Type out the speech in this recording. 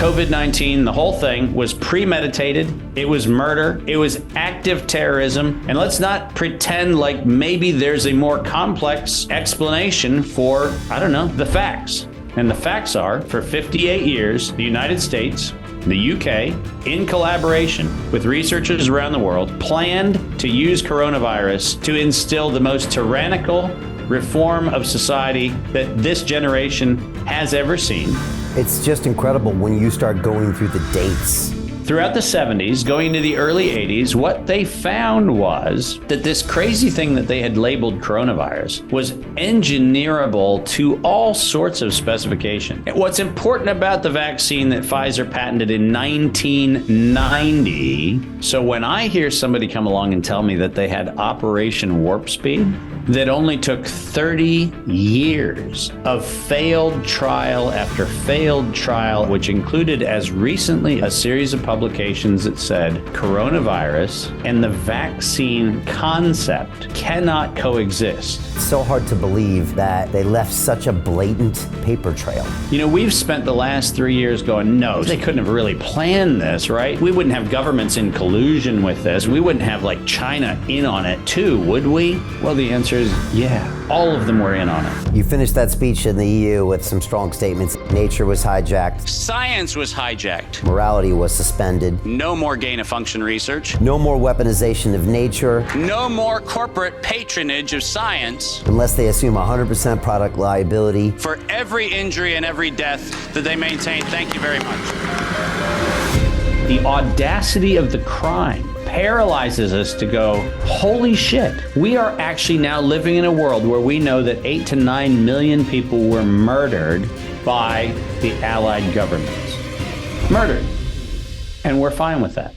COVID-19, the whole thing was premeditated. It was murder. It was active terrorism. And let's not pretend like maybe there's a more complex explanation for, I don't know, the facts. And the facts are, for 58 years, the United States, the UK, in collaboration with researchers around the world, planned to use coronavirus to instill the most tyrannical reform of society that this generation has ever seen. It's just incredible when you start going through the dates. Throughout the 70s, going into the early 80s, what they found was that this crazy thing that they had labeled coronavirus was engineerable to all sorts of specification. What's important about the vaccine that Pfizer patented in 1990, so when I hear somebody come along and tell me that they had Operation Warp Speed, that only took 30 years of failed trial after failed trial, which included as recently a series of publications that said coronavirus and the vaccine concept cannot coexist. It's so hard to believe that they left such a blatant paper trail. You know, we've spent the last 3 years going, no, they couldn't have really planned this, right? We wouldn't have governments in collusion with this. We wouldn't have like China in on it too, would we? Well, the answer is yeah, all of them were in on it. You finished that speech in the EU with some strong statements. Nature was hijacked. Science was hijacked. Morality was suspended. No more gain-of-function research. No more weaponization of nature. No more corporate patronage of science. Unless they assume 100% product liability. For every injury and every death that they maintain. Thank you very much. The audacity of the crime paralyzes us to go, holy shit, we are actually now living in a world where we know that 8 to 9 million people were murdered by the Allied governments. Murdered. And we're fine with that.